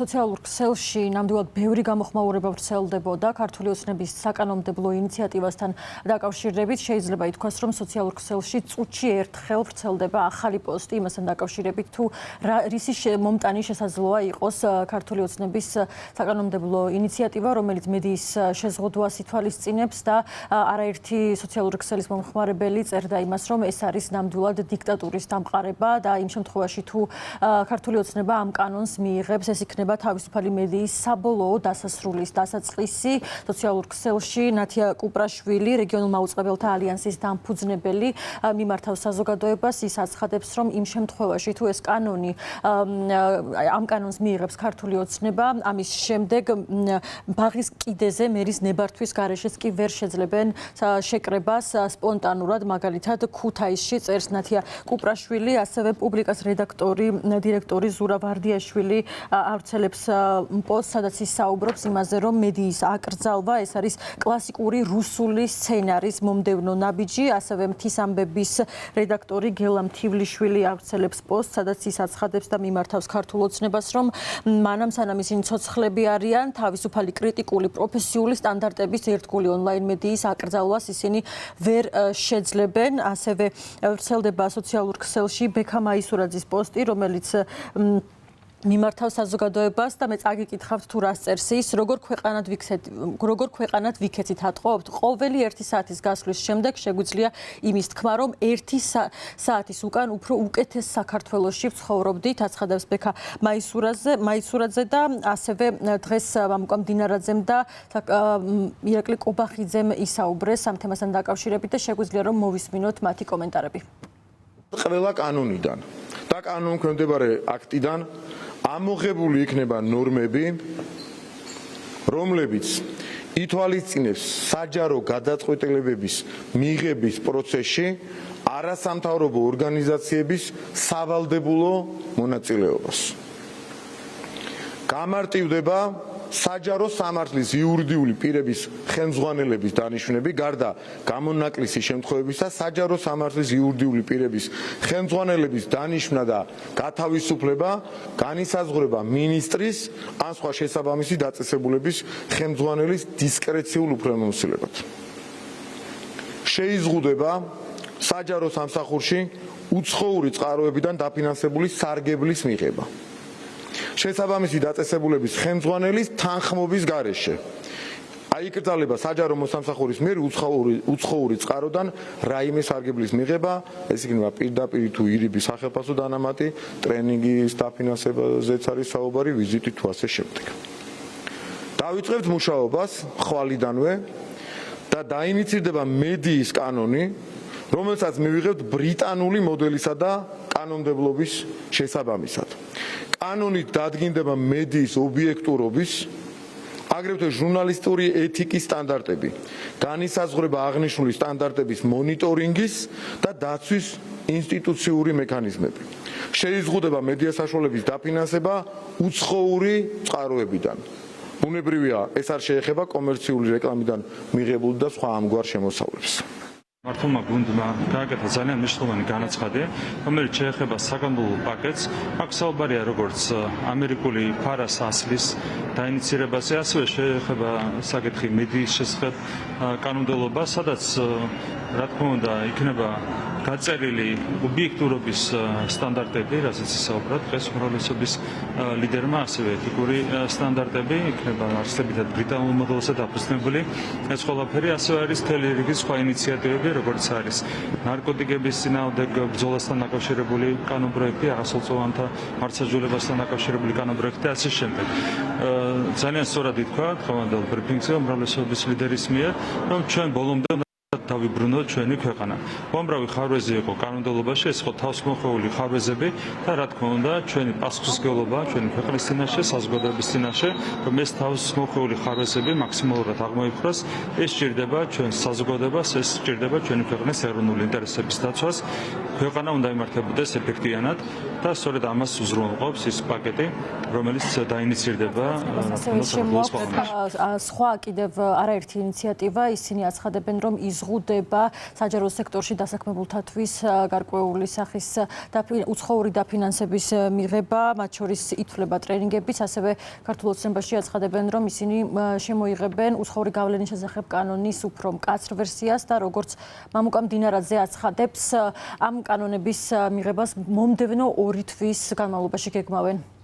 სოციალურ ქსელში ნამდვილად ბევრი გამოხმაურება ვრცელდებოდა ქართული ოცნების საკანონმდებლო ინიციატივასთან დაკავშირებით. შეიძლება ითქვას, რომ სოციალურ ქსელში წუთში ერთხელ ვრცელდება ახალი პოსტი იმასთან დაკავშირებით, თუ რისი მომტანი შესაძლოა იყოს ქართული ოცნების საკანონმდებლო ინიციატივა, რომელიც მედიის შეზღუდვას ითვალისწინებს და არაერთი სოციალური ქსელის მომხმარებელი წერდა იმას, რომ ეს არის ნამდვილად დიქტატურის დამყარება და იმ შემთხვევაში, თუ ქართული ოცნება ამ კანონს მიიღებს, ეს იქნება თავისუფალი მედიის საბოლოო დასასრულის დასაწყისი. სოციალურ ქსელში ნათია კუპრაშვილი, რეგიონულ მაუწყებელთა ალიანსის დამფუძნებელი, მიმართავს საზოგადოებას. ის აცხადებს, რომ იმ შემთხვევაში, თუ ეს კანონი ამ კანონს მიიღებს ქართული ოცნება, ამის შემდეგ ბაღის კიდეზე მერის ნებართვის გარეშეც კი ვერ შეძლებენ შეკრებას სპონტანურად, მაგალითად ქუთაისში წერს ნათია კუპრაშვილი, ასევე პუბლიკას დირექტორი ზურა ვარდიაშვილი ავრცელებს პოსტს, სადაც ის საუბრობს იმაზე, რომ მედიის აკრძალვა ეს არის კლასიკური რუსული სცენარის მომდევნო ნაბიჯი. ასევე მთის ამბების რედაქტორი გელა მთივლიშვილი ავრცელებს პოსტს, სადაც ის აცხადებს და მიმართავს ქართულ ოცნებას, რომ მანამ სანამ ისინი ცოცხლები არიან, თავისუფალი კრიტიკული პროფესიული სტანდარტების ერთგული ონლაინ მედიის აკრძალვას ისინი ვერ შეძლებენ. ასევე ვრცელდება სოციალურ ქსელში ბექა მაისურაძის პოსტი, რომელიც მიმართავს საზოგადოებას და მე წაგიკითხავთ თუ რას წერს ის, როგორ ქვეყანად ვიქეცით ატყობთ. ყოველი 1 საათის გასვლის შემდეგ შეგვიძლია იმის თქმა, რომ 1 საათის უკან უფრო უკეთეს საქართველოში ვცხოვრობდით, აცხადებს ბექა მაისურაძე და ასევე დღეს მამუკა მდინარაძემ და ირაკლი კობახიძემ ისაუბრეს ამ თემასთან დაკავშირებით და შეგვიძლია რომ მოვისმინოთ მათი კომენტარები. ყველა კანონიდან და კანონქვემდებარე აქტიდან ამოღებული იქნება ნორმები, რომლებიც ითვალისწინებს საჯარო გადაწყვეტილებების მიღების პროცესში არასამთავრობო ორგანიზაციების სავალდებულო მონაწილეობას. გამარტივდება საჯარო სამართლის იურიდიული პირების ხელმძღვანელების დანიშვნები, გარდა გამონაკლისი შემთხვევებისა, საჯარო სამართლის იურიდიული პირების ხელმძღვანელების დანიშვნა და გათავისუფლება განისაზღვრება მინისტრის ან სხვა შესაბამისი დაწესებულების ხელმძღვანელის დისკრეციულ უფლებამოსილებად. შეიზღუდება საჯარო სამსახურში უცხოური წყაროებიდან დაფინანსებული სარგებლის მიღება. შესაბამისი დაწესებულების ხელმძღვანელის თანხმობის გარეშე აიკრძალება საჯარო მოსამსახურის მიერ უცხოური წყაროდან რაიმე სარგებლის მიღება, ეს იქნება პირდაპირ თუ ირიბი სახელფასო დანამატი, ტრენინგის დაფინანსებაზეც არის საუბარი, ვიზიტი თუ ასე შემდეგ. დავიწყებთ მუშაობას ხვალიდანვე და დაინიცირდება მედიის კანონი, რომელსაც მივიღებთ ბრიტანული მოდელისა და კანონმდებლობის შესაბამისად. კანონით დადგინდება მედიის ობიექტურობის, აგრეთვე ჟურნალისტური ეთიკის სტანდარტები, განისაზღვრება აღნიშნული სტანდარტების მონიტორინგის და დაცვის ინსტიტუციური მექანიზმები. შეიზღუდება მედია საშუალების დაფინანსება უცხოური წყაროებიდან. ბუნებრივია, ეს არ შეეხება კომერციული რეკლამიდან მიღებულ და სხვა ამგვარ შემოსავლებს. მართლმა გუნდმა გააკეთა ძალიან მნიშვნელოვანი განაცხადი, რომელიც შეეხება საკანონმდებლო პაკეტს. აქ საუბარია როგორც ამერიკული ფარას ასლის დაინიცირებაზე, ასევე შეეხება საკითხი მედიის შესახებ კანონმდებლობა, სადაც რა თქმა უნდა იქნება გაწერილი ობიექტურობის სტანდარტები, რასაც ისაუბრა დღეს უმრავლესობის ლიდერმა, ასევე ეთიკური სტანდარტები, იქნება არსებითად ბრიტანულ მოდელზე დაფუძნებული. ეს ყველაფერი ასევე არის მთელი რიგი სხვა ინიციატივები, როგორც არის ნარკოტიკების წინააღმდეგ ბრძოლასთან დაკავშირებული კანონპროექტი, აღასრულწლოვანთა მართლმსაჯულებასთან დაკავშირებული კანონპროექტი და ასე შემდეგ. ძალიან სწორად ითქვა დღევანდელ ბრიფინგზე უმრავლესობის ლიდერის მიერ, რომ ჩვენ ბოლომდე დავიბრუნოთ ჩვენი ქვეყანა. უამრავი ხარვეზი იყო კანონმდებლობაში, ეს იყო თავისმოხვეული ხარვეზები და რა თქმა უნდა ჩვენი პასუხისმგებლობა ჩვენი ქვეყნის წინაშე, საზოგადოების წინაშე, რომ ეს თავისმოხვეული ხარვეზები მაქსიმალურად აღმოიფხვრას. ეს სჭირდება ჩვენს საზოგადოებას, ეს სჭირდება ჩვენი ქვეყნის ეროვნული ინტერესების დაცვას. ქვეყანა უნდა იმართებოდეს ეფექტიანად და სწორედ ამას უზრუნველყოფს ის პაკეტი, რომელიც დაინიცირდება სხვა კიდევ არაერთი ინიციატივა, ისინი აცხადებენ, რომ იზღუდება საჯარო სექტორში დასაქმებულთათვის გარკვეული სახის უცხოური დაფინანსების მიღება, მათ შორის ითვლება ტრენინგებიც, ასევე ქართულ ოცნებაში აცხადებენ, რომ ისინი შემოიღებენ უცხოური გავლენის შესახებ კანონის უფრო მკაცრ ვერსიას და როგორც მამუკა მდინარაძე აცხადებს, ამ კანონების მიღებას მომდევნო 2 თვის განმავლობაში გეგმავენ.